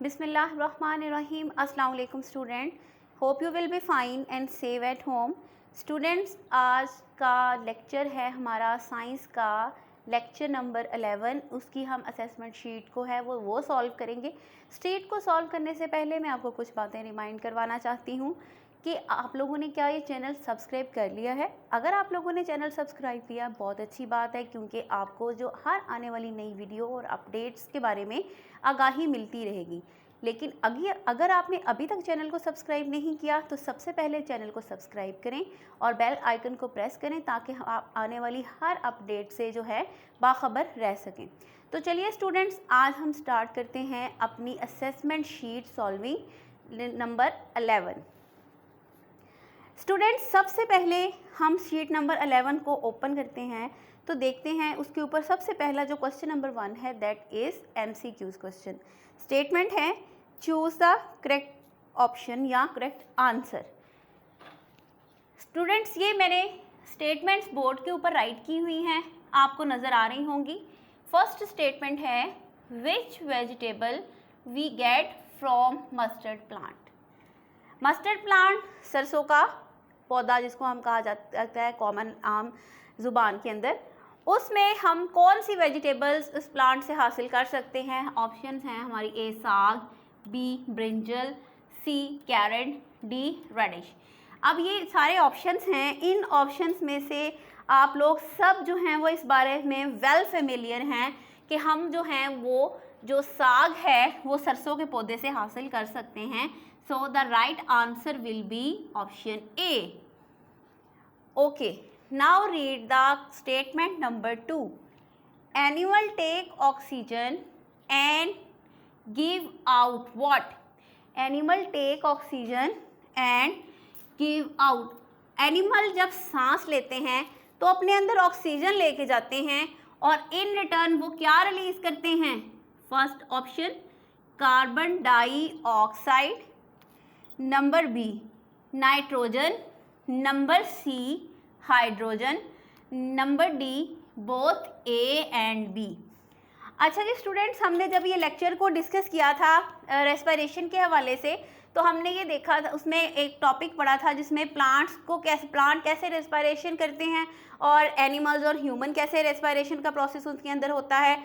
बिस्मिल्लाहिर्रहमानिर्रहीम। अस्सलाम वालेकुम student, hope you will be fine and save at home. Students, आज का लेक्चर है हमारा साइंस का लेक्चर नंबर 11। उसकी हम असेसमेंट शीट को है वो सॉल्व करेंगे। शीट को सॉल्व करने से पहले मैं आपको कुछ बातें रिमाइंड करवाना चाहती हूँ कि आप लोगों ने क्या ये चैनल सब्सक्राइब कर लिया है। अगर आप लोगों ने चैनल सब्सक्राइब किया बहुत अच्छी बात है, क्योंकि आपको जो हर आने वाली नई वीडियो और अपडेट्स के बारे में आगाही मिलती रहेगी। लेकिन अगर आपने अभी तक चैनल को सब्सक्राइब नहीं किया तो सबसे पहले चैनल को सब्सक्राइब करें और बेल आइकन को प्रेस करें ताकि आप आने वाली हर अपडेट से जो है बाखबर रह सकें। तो चलिए स्टूडेंट्स, आज हम स्टार्ट करते हैं अपनी assessment sheet solving number 11। Students, सबसे पहले हम शीट नंबर 11 को ओपन करते हैं तो देखते हैं उसके ऊपर सबसे पहला जो क्वेश्चन नंबर 1 है that is MCQs question. Statement है चूज़ द करेक्ट ऑप्शन या करेक्ट आंसर। स्टूडेंट्स, ये मैंने स्टेटमेंट्स बोर्ड के ऊपर राइट की हुई हैं, आपको नज़र आ रही होंगी। फर्स्ट स्टेटमेंट है which vegetable we get from mustard plant. Mustard plant सरसों का पौधा जिसको हम कहा जाता है कॉमन आम ज़ुबान के अंदर, उसमें हम कौन सी वेजिटेबल्स इस प्लांट से हासिल कर सकते हैं। ऑप्शंस हैं हमारी ए साग, बी ब्रिंजल, सी कैरेट, डी रेडिश। अब ये सारे ऑप्शंस हैं, इन ऑप्शंस में से आप लोग सब जो हैं वो इस बारे में वेल फेमिलियर हैं कि हम जो हैं वो जो साग है वो सरसों के पौधे से हासिल कर सकते हैं। So the right answer will be option A. Okay, now read the statement number 2. Animal take oxygen and give out what? Animal take oxygen and give out. Animal जब सांस लेते हैं तो अपने अंदर ऑक्सीजन लेके जाते हैं और इन रिटर्न वो क्या रिलीज करते हैं। First option carbon dioxide, number B nitrogen, number C hydrogen, number D both A and B. अच्छा जी स्टूडेंट्स, हमने जब ये लेक्चर को डिस्कस किया था रेस्पिरेशन के हवाले से तो हमने ये देखा था, उसमें एक टॉपिक पढ़ा था जिसमें प्लांट कैसे रेस्पिरेशन करते हैं और एनिमल्स और ह्यूमन कैसे रेस्पिरेशन का प्रोसेस उनके अंदर होता है।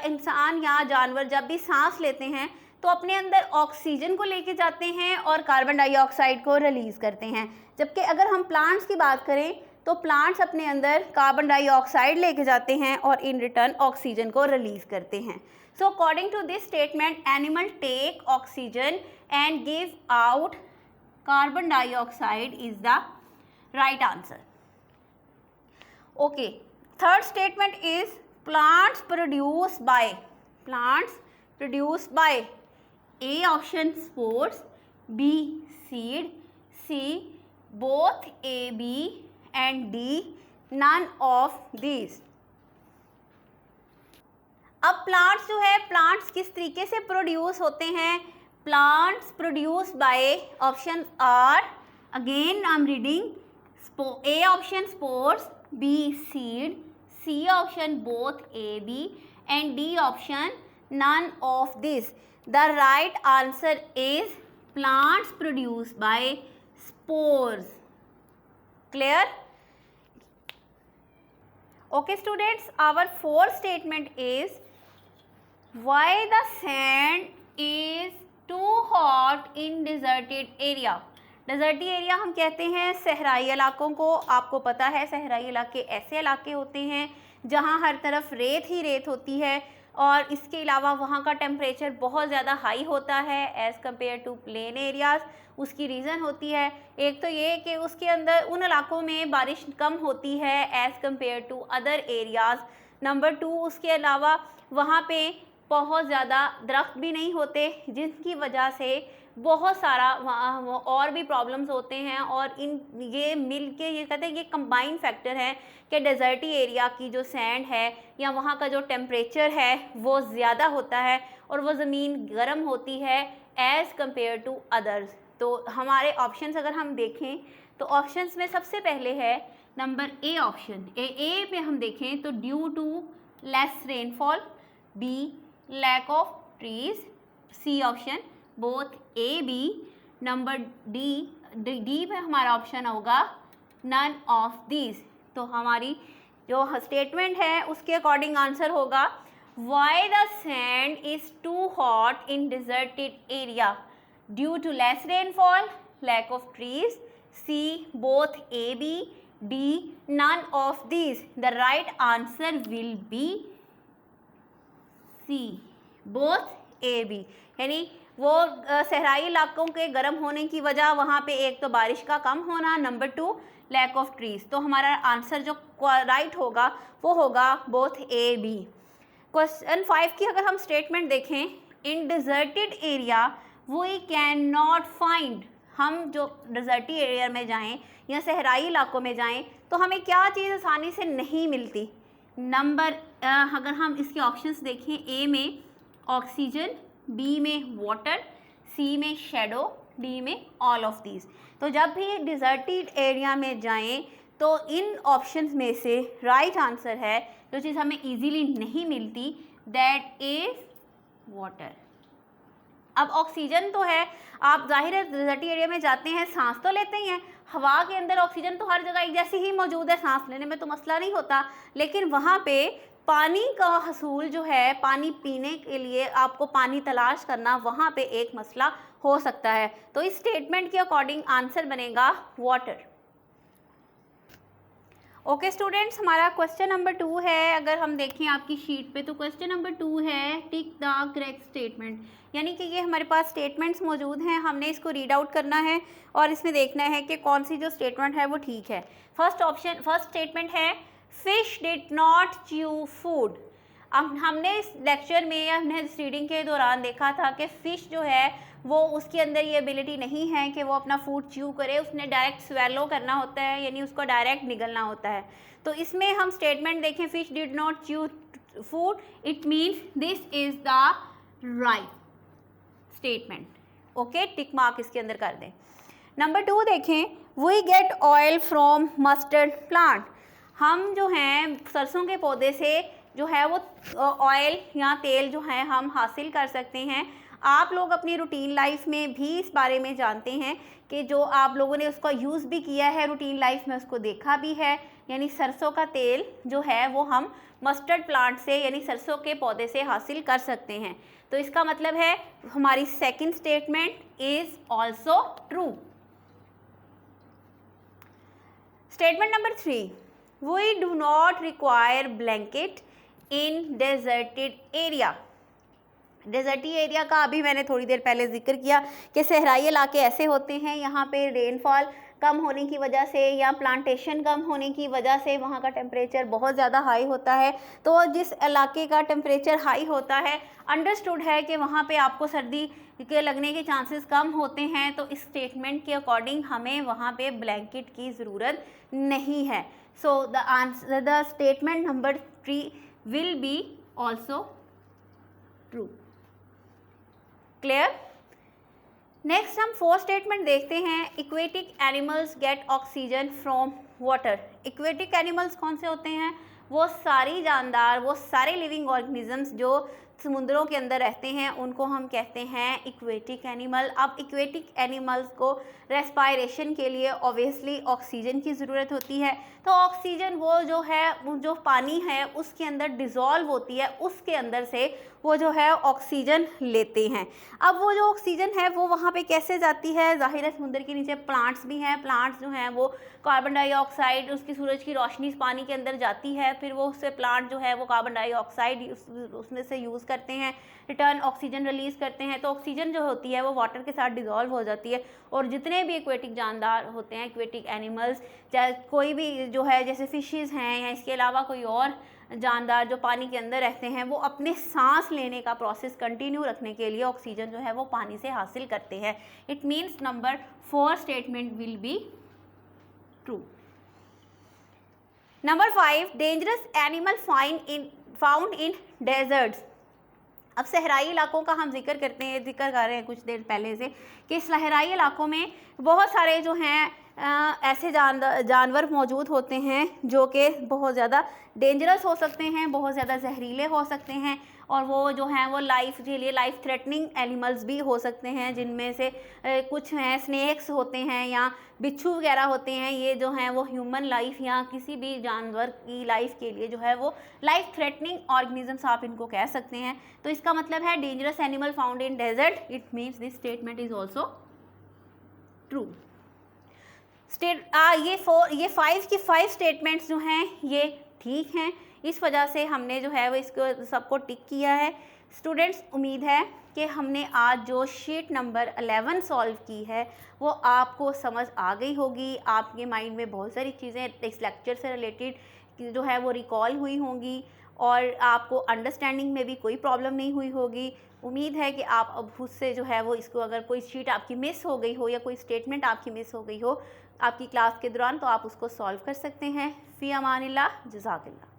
इंसान या जानवर जब भी सांस लेते हैं तो अपने अंदर ऑक्सीजन को लेके जाते हैं और कार्बन डाइऑक्साइड को रिलीज़ करते हैं। जबकि अगर हम प्लांट्स की बात करें तो प्लांट्स अपने अंदर कार्बन डाइऑक्साइड लेके जाते हैं और इन रिटर्न ऑक्सीजन को रिलीज़ करते हैं। So according to this statement animal take oxygen and give out carbon dioxide is the right answer. Okay, third statement is plants produce by A option spores, B seed, C both A, B and D none of these। अब plants जो है plants किस तरीके से produce होते हैं। Plants produce by option are, again I am reading, A option spores, B seed, C option both A, B and D option none of this। The right answer is plants produced by spores. Clear? Okay students, our fourth statement is why the sand is too hot in deserted area। Deserted area हम कहते हैं सहराई इलाकों को। आपको पता है सहराई इलाके ऐसे इलाके होते हैं जहाँ हर तरफ रेत ही रेत होती है और इसके अलावा वहाँ का टेम्परेचर बहुत ज़्यादा हाई होता है as compare to plain areas. उसकी रीज़न होती है एक तो ये कि उसके अंदर उन इलाकों में बारिश कम होती है as compare to other areas. Number 2, उसके अलावा वहाँ पे बहुत ज़्यादा दरख्त भी नहीं होते जिसकी वजह से बहुत सारा वहाँ और भी प्रॉब्लम्स होते हैं और ये मिल के ये कहते हैं ये कंबाइन फैक्टर है कि डेजर्टी एरिया की जो सैंड है या वहाँ का जो टेम्परेचर है वो ज़्यादा होता है और वो ज़मीन गर्म होती है एज़ कम्पेयर टू अदर्स। तो हमारे ऑप्शंस अगर हम देखें तो ऑप्शंस में सबसे पहले है नंबर ए ऑप्शन। ए पे हम देखें तो due to less rainfall, B lack of trees, C option, both A B. Number D में हमारा ऑप्शन होगा नन ऑफ दीज। तो हमारी जो स्टेटमेंट है उसके अकॉर्डिंग आंसर होगा why the sand is too hot in deserted area, due to less rainfall, lack of trees, C both A B, D none of these. The right answer will be C, both A B. यानी वो सहराई इलाकों के गर्म होने की वजह वहाँ पे एक तो बारिश का कम होना, नंबर 2 लैक ऑफ ट्रीज। तो हमारा आंसर जो राइट होगा वो होगा बोथ ए बी। क्वेश्चन 5 की अगर हम स्टेटमेंट देखें, in deserted area we can not find, हम जो डिजर्टी एरिया में जाएं या सहराई इलाकों में जाएं तो हमें क्या चीज़ आसानी से नहीं मिलती। नंबर अगर हम इसके ऑप्शंस देखें, ए में ऑक्सीजन, बी में वाटर, सी में शेडो, डी में ऑल ऑफ दीज। तो जब भी डिजर्टेड एरिया में जाएं तो इन ऑप्शंस में से राइट आंसर है जो चीज़ हमें इजीली नहीं मिलती, दैट इज वाटर। अब ऑक्सीजन तो है, आप जाहिर है डिजर्टी एरिया में जाते हैं सांस तो लेते ही हैं, हवा के अंदर ऑक्सीजन तो हर जगह एक जैसी ही मौजूद है, सांस लेने में तो मसला नहीं होता। लेकिन वहाँ पे पानी का हसूल जो है, पानी पीने के लिए आपको पानी तलाश करना, वहाँ पे एक मसला हो सकता है। तो इस स्टेटमेंट के अकॉर्डिंग आंसर बनेगा वाटर। ओके स्टूडेंट्स, हमारा क्वेश्चन नंबर 2 है। अगर हम देखें आपकी शीट पे तो क्वेश्चन नंबर 2 है टिक द करेक्ट स्टेटमेंट। यानी कि ये हमारे पास स्टेटमेंट्स मौजूद हैं, हमने इसको रीड आउट करना है और इसमें देखना है कि कौन सी जो स्टेटमेंट है वो ठीक है। फर्स्ट स्टेटमेंट है fish did not chew food. अब हमने इस लेक्चर में या हमने इस रीडिंग के दौरान देखा था कि फ़िश जो है वो उसके अंदर ये एबिलिटी नहीं है कि वो अपना फूड च्यू करे, उसने डायरेक्ट स्वेलो करना होता है, यानी उसको डायरेक्ट निगलना होता है। तो इसमें हम स्टेटमेंट देखें, fish did not chew food, it means this is the right statement. Okay, tick mark इसके अंदर कर दें। नंबर 2 देखें, we get oil from mustard plant. हम जो हैं सरसों के पौधे से जो है वो ऑयल या तेल जो है हम हासिल कर सकते हैं। आप लोग अपनी रूटीन लाइफ में भी इस बारे में जानते हैं कि जो आप लोगों ने उसका यूज़ भी किया है रूटीन लाइफ में, उसको देखा भी है। यानी सरसों का तेल जो है वो हम मस्टर्ड प्लांट से यानी सरसों के पौधे से हासिल कर सकते हैं। तो इसका मतलब है हमारी second statement is also true. Statement number 3, we do not require blanket in deserted area. Deserted area का अभी मैंने थोड़ी देर पहले जिक्र किया कि सहराई इलाके ऐसे होते हैं, यहाँ पे रेनफॉल कम होने की वजह से या प्लांटेशन कम होने की वजह से वहाँ का टेम्परेचर बहुत ज़्यादा हाई होता है। तो जिस इलाके का टेम्परेचर हाई होता है, अंडरस्टूड है कि वहाँ पे आपको सर्दी के लगने के चांसेस कम होते हैं। तो इस स्टेटमेंट के अकॉर्डिंग हमें वहाँ पे ब्लैंकेट की ज़रूरत नहीं है। So the statement number 3 will be also true. Clear? Next हम 4 स्टेटमेंट देखते हैं। Aquatic animals gate oxygen from water. Aquatic animals कौन से होते हैं? वो सारी जानदार, वो सारे लिविंग ऑर्गेनिजम्स जो समुद्रों के अंदर रहते हैं उनको हम कहते हैं इक्वेटिक एनिमल। अब इक्वेटिक एनिमल्स को रेस्पायरेशन के लिए ऑब्वियसली ऑक्सीजन की ज़रूरत होती है। तो ऑक्सीजन वो जो है, जो पानी है उसके अंदर डिज़ोल्व होती है, उसके अंदर से वो जो है ऑक्सीजन लेते हैं। अब वो जो ऑक्सीजन है वो वहाँ पे कैसे जाती है? ज़ाहिर है समुद्र के नीचे प्लांट्स भी हैं, प्लांट्स जो हैं वो कार्बन डाइऑक्साइड, उसकी सूरज की रोशनी पानी के अंदर जाती है, फिर वो उससे प्लांट जो है वो कार्बन डाइऑक्साइड उसमें से यूज़ करते हैं, रिटर्न ऑक्सीजन रिलीज़ करते हैं। तो ऑक्सीजन जो होती है वो वाटर के साथ डिज़ोल्व हो जाती है। और जितने भी एक्वेटिक जानदार होते हैं, एक्वेटिक एनिमल्स, चाहे कोई भी जो है जैसे फिशेस हैं या इसके अलावा कोई और जानदार जो पानी के अंदर रहते हैं, वो अपने सांस लेने का प्रोसेस कंटिन्यू रखने के लिए ऑक्सीजन जो है वो पानी से हासिल करते हैं। It means number 4 statement will be true. Number 5, dangerous animal found in desserts. अब सहराई इलाकों का हम जिक्र कर रहे हैं कुछ देर पहले से कि सहराई इलाकों में बहुत सारे जो हैं ऐसे जानवर मौजूद होते हैं जो कि बहुत ज़्यादा डेंजरस हो सकते हैं, बहुत ज़्यादा जहरीले हो सकते हैं और वो जो हैं वो लाइफ के लिए लाइफ थ्रेटनिंग एनिमल्स भी हो सकते हैं, जिनमें से कुछ हैं स्नेक्स होते हैं या बिच्छू वगैरह होते हैं। ये जो हैं वो ह्यूमन लाइफ या किसी भी जानवर की लाइफ के लिए जो है वो लाइफ थ्रेटनिंग ऑर्गेनिजम्स आप इनको कह सकते हैं। तो इसका मतलब है dangerous animal found in desert, it means this statement is also true. ये 5 की 5 स्टेटमेंट्स जो हैं ये ठीक हैं, इस वजह से हमने जो है वो इसको सबको टिक किया है। स्टूडेंट्स, उम्मीद है कि हमने आज जो शीट नंबर 11 सॉल्व की है वो आपको समझ आ गई होगी। आपके माइंड में बहुत सारी चीज़ें इस लेक्चर से रिलेटेड जो है वो रिकॉल हुई होंगी और आपको अंडरस्टैंडिंग में भी कोई प्रॉब्लम नहीं हुई होगी। उम्मीद है कि आप अब खुद से जो है वो इसको, अगर कोई शीट आपकी मिस हो गई हो या कोई स्टेटमेंट आपकी मिस हो गई हो आपकी क्लास के दौरान, तो आप उसको सॉल्व कर सकते हैं। फ़ी अमानिल्लाह, जज़ाकल्लाह।